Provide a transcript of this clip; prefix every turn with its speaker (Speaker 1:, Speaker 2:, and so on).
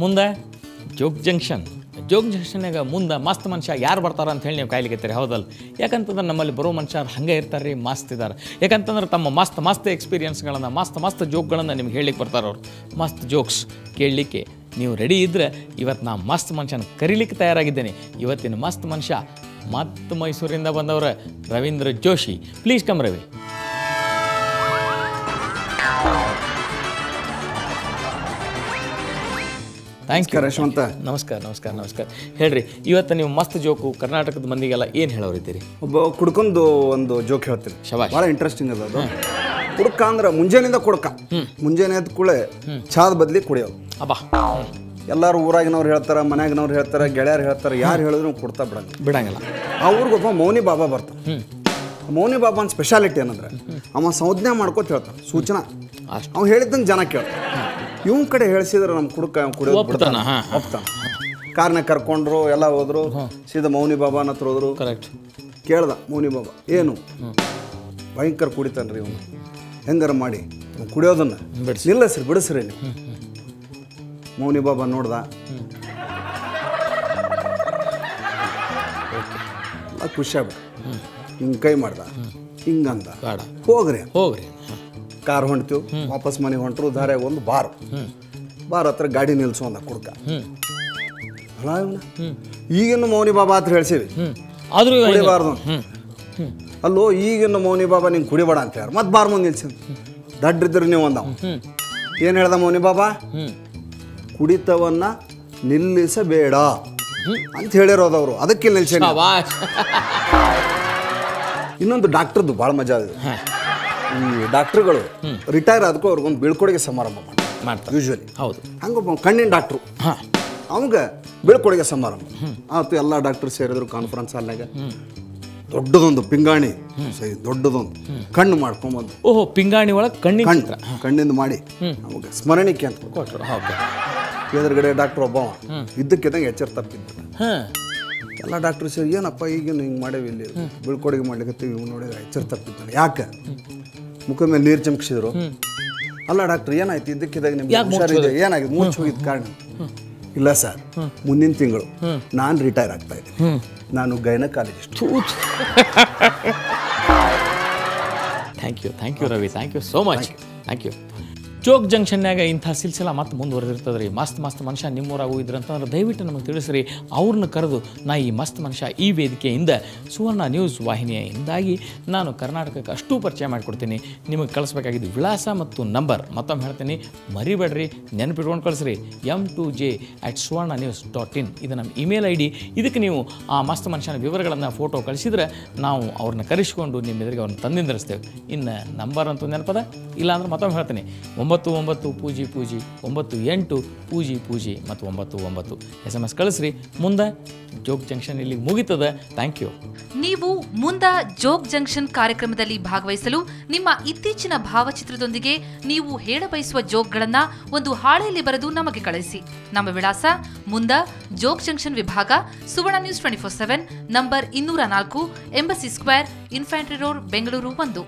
Speaker 1: ಮುಂದೆ ಜೋಗ್ ಜಂಕ್ಷನ್ನಾಗ ಮುಂದೆ ಮಸ್ತ್ ಮನುಷ್ಯ ಯಾರು ಬರ್ತಾರ ಅಂತ ಹೇಳಿ ನೀವು ಕಾಯ್ಲಿಕ್ಕೆ ಹೌದಲ್ಲ. ಯಾಕಂತಂದ್ರೆ ನಮ್ಮಲ್ಲಿ ಬರೋ ಮನುಷ್ಯರು ಹಂಗೆ ಇರ್ತಾರೆ ರೀ, ಮಸ್ತ್ ಇದ್ದಾರೆ. ಯಾಕಂತಂದ್ರೆ ತಮ್ಮ ಮಸ್ತ್ ಎಕ್ಸ್ಪೀರಿಯನ್ಸ್ಗಳನ್ನು ಮಸ್ತ್ ಜೋಕ್ಗಳನ್ನು ನಿಮ್ಗೆ ಹೇಳಲಿಕ್ಕೆ ಬರ್ತಾರೆ ಅವ್ರು. ಮಸ್ತ್ ಜೋಕ್ಸ್ ಕೇಳಲಿಕ್ಕೆ ನೀವು ರೆಡಿ ಇದ್ದರೆ ಇವತ್ತು ನಾ ಮಸ್ತ್ ಮನುಷ್ಯನ ಕರೀಲಿಕ್ಕೆ ತಯಾರಾಗಿದ್ದೇನೆ. ಇವತ್ತಿನ ಮಸ್ತ್ ಮನುಷ್ಯ ಮತ್ತು ಮೈಸೂರಿಂದ ಬಂದವರು Ravindra Joshi. Please come Ravi. Thank you
Speaker 2: Yashwant.
Speaker 1: ನಮಸ್ಕಾರ. ಹೇಳ್ರಿ, ಇವತ್ತು ನೀವು ಮಸ್ತ್ ಜೋಕು ಕರ್ನಾಟಕದ ಮಂದಿಗೆಲ್ಲ ಏನು ಹೇಳೋರಿದ್ದೀರಿ?
Speaker 2: ಒಬ್ಬ ಕುಡ್ಕೊಂಡು ಒಂದು ಜೋಕ್ ಹೇಳ್ತೀನಿ,
Speaker 1: ಶಬಾಷ್.
Speaker 2: ಭಾಳ ಇಂಟ್ರೆಸ್ಟಿಂಗ್ ಅದ ಅದು. ಕುಡ್ಕ ಅಂದ್ರೆ ಮುಂಜಾನೆಯಿಂದ ಕುಡ್ಕ, ಮುಂಜಾನೆ ಎದ್ದ ಕೂಡಲೇ ಚಾದ ಬದಲಿ ಕುಡಿಯೋದು.
Speaker 1: ಅಬ್ಬಾ,
Speaker 2: ಎಲ್ಲರೂ ಊರಾಗಿನವ್ರು ಹೇಳ್ತಾರೆ, ಮನ್ಯಾಗಿನವ್ರು ಹೇಳ್ತಾರೆ, ಗೆಳೆಯರು ಹೇಳ್ತಾರೆ, ಯಾರು ಹೇಳಿದ್ರು ಕೊಡ್ತಾ
Speaker 1: ಬಿಡಂಗಿಲ್ಲ.
Speaker 2: ಆ ಊರಿಗೊಬ್ಬ ಮೌನಿ ಬಾಬಾ ಬರ್ತಾನೆ. ಮೌನಿ ಬಾಬಾನ ಸ್ಪೆಷಾಲಿಟಿ ಏನಂದ್ರೆ ಅವ ಸಂಜ್ಞೆ ಮಾಡ್ಕೋತ ಹೇಳ್ತಾನೆ, ಸೂಚನಾ. ಅವ್ ಹೇಳಿದ್ದಂಗೆ ಜನ ಕೇಳ್ತಾನೆ. ಇವನ್ ಕಡೆ ಹೇಳ್ಸಿದ್ರೆ ನಮ್ಮ ಕುಡಿಯೋದು ಬಿಡ್ತಾನೆ, ಹೋಗ್ತಾನೆ. ಕಾರ್ನ ಕರ್ಕೊಂಡ್ರು, ಎಲ್ಲ ಹೋದ್ರು, ಸೀದಾ ಮೌನಿ ಬಾಬಾನ ಹತ್ರ ಹೋದ್ರು.
Speaker 1: ಕರೆಕ್ಟ್.
Speaker 2: ಕೇಳ್ದ ಮೌನಿ ಬಾಬಾ, ಏನು ಭಯಂಕರ ಕುಡಿತಾನ್ರಿ ಇವನು, ಹೆಂಗಾರ ಮಾಡಿ ಕುಡಿಯೋದನ್ನ ನಿಲ್ಲಿಸ್ರಿ, ಬಿಡಿಸ್ರಿ ನೀವು. ಮೌನಿ ಬಾಬಾ ನೋಡ್ದ, ಖುಷಿ ಆಗ್ಬಿಟ್ಟು ಹಿಂಗೆ ಕೈ ಮಾಡ್ದ, ಹಿಂಗಂದ, ಹೋಗ್ರಿ ಕಾರ್ ಹೊಂಟ್ತೀವಿ, ವಾಪಸ್ ಮನೆಗೆ ಹೊಂಟ್ರು. ದಾರ್ಯಾಗ ಒಂದು ಬಾರ್ ಹತ್ರ ಗಾಡಿ ನಿಲ್ಸು ಅಂದ ಕುಡ್ಕ. ಅಲ್ಲ ಇವನ ಈಗಿನ್ನು ಮೌನಿ ಬಾಬಾ ಹತ್ರ ಹೇಳ್ಸೀವಿ, ಕುಡಿಬಾರ್ದು. ಅಲ್ಲೋ ಈಗಿನ್ನು ಮೌನಿ ಬಾಬಾ ನಿಂಗೆ ಕುಡಿಬೇಡ ಅಂತ ಹೇಳಿ ಮತ್ತೆ ಬಾರ್ ಮುಂದೆ ನಿಲ್ಸಿ. ದಡ್ರಿದ್ರಿ ನೀವು ಅಂದವ. ಏನು ಹೇಳ್ದ ಮೌನಿ ಬಾಬಾ? ಕುಡಿತವನ್ನ ನಿಲ್ಲಿಸಬೇಡ ಅಂತ ಹೇಳಿರೋದವ್ರು, ಅದಕ್ಕೆ ನಿಲ್ಸ. ಇನ್ನೊಂದು ಡಾಕ್ಟರ್ದು ಭಾಳ ಮಜಾ ಇದೆ. ಈ ಡಾಕ್ಟ್ರುಗಳು ರಿಟೈರ್ ಆದಕ್ಕೂ ಅವ್ರಿಗೊಂದು ಬೀಳ್ಕೊಡುಗೆ ಸಮಾರಂಭ ಮಾಡ್ತಾರೆ ಯೂಶ್ವಲಿ.
Speaker 1: ಹೌದು.
Speaker 2: ಹಂಗೊಬ್ಬ ಕಣ್ಣಿನ ಡಾಕ್ಟ್ರು, ಅವಂಗೆ ಬೀಳ್ಕೊಡುಗೆ ಸಮಾರಂಭ ಆಯ್ತು. ಎಲ್ಲ ಡಾಕ್ಟ್ರು ಸೇರಿದ್ರು ಕಾನ್ಫರೆನ್ಸ್ ಹಾಲ್ನಾಗ. ದೊಡ್ಡದೊಂದು ಪಿಂಗಾಣಿ, ದೊಡ್ಡದೊಂದು ಕಣ್ಣು ಮಾಡ್ಕೊಂಬಂದು,
Speaker 1: ಓಹೋ, ಪಿಂಗಾಣಿ ಒಳಗೆ
Speaker 2: ಕಣ್ಣಿಂದ ಮಾಡಿ ಅವಾಗ ಸ್ಮರಣಿಕೆ ಅಂತ ಕೊಟ್ಟರು. ಎದುರುಗಡೆ ಡಾಕ್ಟ್ರ್ ಒಬ್ಬವ ಇದ್ದಕ್ಕಿದ್ದಂಗೆ ಎಚ್ಚರ ತಪ್ಪಿದ್ದ. ಎಲ್ಲ ಡಾಕ್ಟ್ರು ಸೇರಿ, ಏನಪ್ಪ ಈಗೇನು ಹಿಂಗೆ ಮಾಡೇವಿ, ಇಲ್ಲಿ ಬೀಳ್ಕೊಡುಗೆ ಮಾಡ್ಲಿಕ್ಕೆ ನೋಡಿ ಎಚ್ಚರ ತಪ್ಪಿದ್ದಾನೆ. ಯಾಕೆ? ಮುಖದ ಮೇಲೆ ನೀರು ಚಮಕಿಸಿದ್ರು. ಅಲ್ಲ ಡಾಕ್ಟ್ರ್, ಏನಾಯ್ತು ಇದ್ದಕ್ಕಿದ್ದಾಗ ನಿಮ್ಗೆ ಹುಷಾರಿದೆ, ಏನಾಗಿದೆ, ಮೂರ್ಛೆ ಹೋಗಿದ್ದ ಕಾರಣ? ಇಲ್ಲ ಸರ್, ಮುಂದಿನ ತಿಂಗಳು ನಾನು ರಿಟೈರ್ ಆಗ್ತಾ ಇದ್ದೀನಿ, ನಾನು gynaecologist.
Speaker 1: Thank you Ravi, thank you so much. Thank you. Jog ಜಂಕ್ಷನ್ನಾಗ ಇಂಥ ಸಿಲ್ಸಿಲ ಮತ್ತೆ ಮುಂದುವರೆದಿರ್ತದೆ ರೀ. ಮಸ್ತ್ ಮನುಷ್ಯ ನಿಮ್ಮೂರಾಗೂ ಇದ್ರಂತಂದ್ರೆ ದಯವಿಟ್ಟು ನಮಗೆ ತಿಳಿಸ್ರಿ. ಅವ್ರನ್ನ ಕರೆದು ನಾ ಈ ಮಸ್ತ್ ಮನುಷ್ಯ ಈ ವೇದಿಕೆಯಿಂದ ಸುವರ್ಣ ನ್ಯೂಸ್ ವಾಹಿನಿಯಿಂದಾಗಿ ನಾನು ಕರ್ನಾಟಕಕ್ಕೆ ಅಷ್ಟೂ ಪರಿಚಯ ಮಾಡಿಕೊಡ್ತೀನಿ. ನಿಮಗೆ ಕಳಿಸ್ಬೇಕಾಗಿದ್ದು ವಿಳಾಸ ಮತ್ತು ನಂಬರ್ ಮತ್ತೊಮ್ಮೆ ಹೇಳ್ತೀನಿ, ಮರಿಬೇಡ್ರಿ, ನೆನಪಿಟ್ಕೊಂಡು ಕಳಿಸ್ರಿ. m2j@suvarnanews.in ಇದು ನಮ್ಮ ಇಮೇಲ್ ID. ಇದಕ್ಕೆ ನೀವು ಆ ಮಸ್ತ್ ಮನುಷ್ಯನ ವಿವರಗಳನ್ನು ಫೋಟೋ ಕಳಿಸಿದ್ರೆ ನಾವು ಅವ್ರನ್ನ ಕರೆಸಿಕೊಂಡು ನಿಮ್ಮ ಎದುರಿಗೆ ಅವ್ರನ್ನ ತಂದಿಂದಿರಿಸ್ತೇವೆ. ಇನ್ನು ನಂಬರ್ ಅಂತೂ ನೆನಪದ, ಇಲ್ಲಾಂದ್ರೆ ಮತ್ತೊಮ್ಮೆ ಹೇಳ್ತೀನಿ, 99 ಪೂಜಿ 98 ಪೂಜಿ ಮತ್ತು 99 SMS ಕಳಿಸ್ರಿ. ಮುಂದೆ ಜೋಗ್ ಜಂಕ್ಷನ್ ಇಲ್ಲಿ ಮುಗಿತದೆ. Thank you.
Speaker 3: ನೀವು ಮುಂದೆ ಜೋಗ್ ಜಂಕ್ಷನ್ ಕಾರ್ಯಕ್ರಮದಲ್ಲಿ ಭಾಗವಹಿಸಲು ನಿಮ್ಮ ಇತ್ತೀಚಿನ ಭಾವಚಿತ್ರದೊಂದಿಗೆ ನೀವು ಹೇಳಬಯಸುವ ಜೋಕ್ಗಳನ್ನ ಒಂದು ಹಾಳೆಯಲ್ಲಿ ಬರೆದು ನಮಗೆ ಕಳಿಸಿ. ನಮ್ಮ ವಿಳಾಸ ಮುಂದೆ ಜೋಗ್ ಜಂಕ್ಷನ್ ವಿಭಾಗ, Suvarna news 24/7, number 204, embassy square, infantry road, Bengaluru 1.